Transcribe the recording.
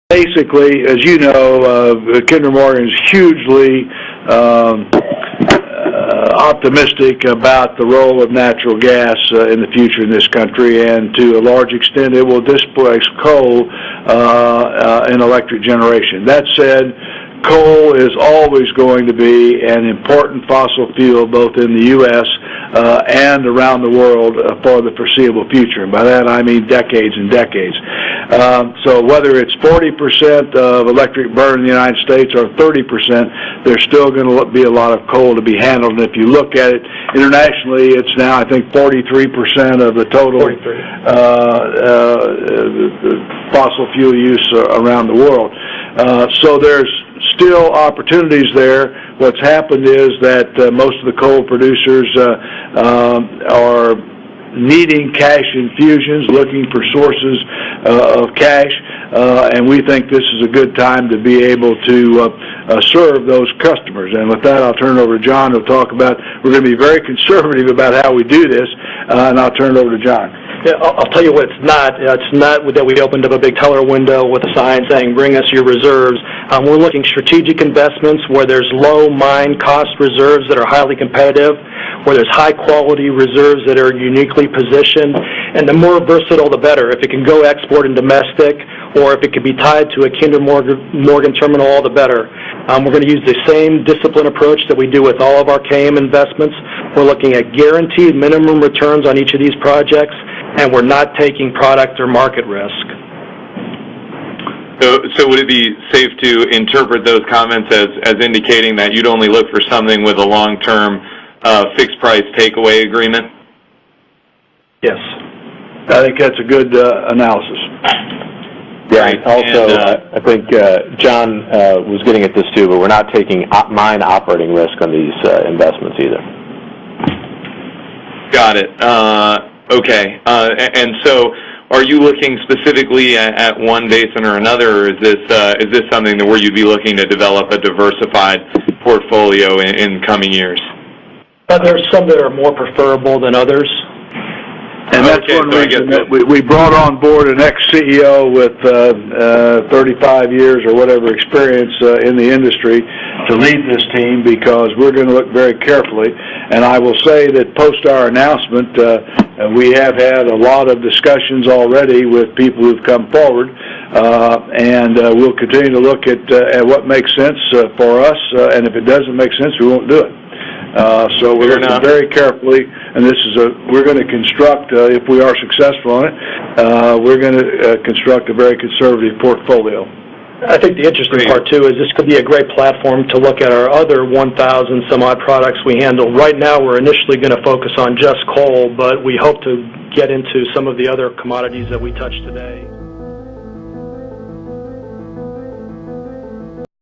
basically, as you know, Kinder Morgan is hugely optimistic about the role of natural gas in the future in this country, and to a large extent it will displace coal in electric generation. That said, coal is always going to be an important fossil fuel both in the U.S. And around the world for the foreseeable future. And by that I mean decades and decades. So whether it's 40% of electric burn in the United States or 30%, there's still going to be a lot of coal to be handled. And if you look at it internationally, it's now, I think, 43% of the total fossil fuel use around the world. So there's still opportunities there. What's happened is that most of the coal producers are needing cash infusions, looking for sources of cash, and we think this is a good time to be able to serve those customers. And with that, I'll turn it over to John, who'll talk about, we're going to be very conservative about how we do this, and I'll turn it over to John. Yeah, I'll tell you what it's not. It's not that we opened up a big teller window with a sign saying, bring us your reserves. We're looking strategic investments where there's low mine cost reserves that are highly competitive, where there's high-quality reserves that are uniquely positioned, and the more versatile, the better. If it can go export and domestic, or if it can be tied to a Kinder Morgan terminal, all the better. We're going to use the same disciplined approach that we do with all of our KM investments. We're looking at guaranteed minimum returns on each of these projects, and we're not taking product or market risk. So would it be safe to interpret those comments as indicating that you'd only look for something with a long-term fixed-price takeaway agreement? Yes. I think that's a good analysis. Yeah, right. Also, I think John was getting at this too, but we're not taking mine operating risk on these investments either. Got it. Okay. And so, are you looking specifically at one basin or another, or is this something where you'd be looking to develop a diversified portfolio in coming years? There's some that are more preferable than others. And that's one reason that we brought on board an ex-CEO with 35 years or whatever experience in the industry to lead this team, because we're going to look very carefully. And I will say that post our announcement, we have had a lot of discussions already with people who've come forward, and we'll continue to look at what makes sense for us, and if it doesn't make sense, we won't do it. So we're looking very carefully, and we're going to construct, if we are successful on it, we're going to construct a very conservative portfolio. I think the interesting part, too, is this could be a great platform to look at our other 1,000 some odd products we handle. Right now, we're initially going to focus on just coal, but we hope to get into some of the other commodities that we touched today.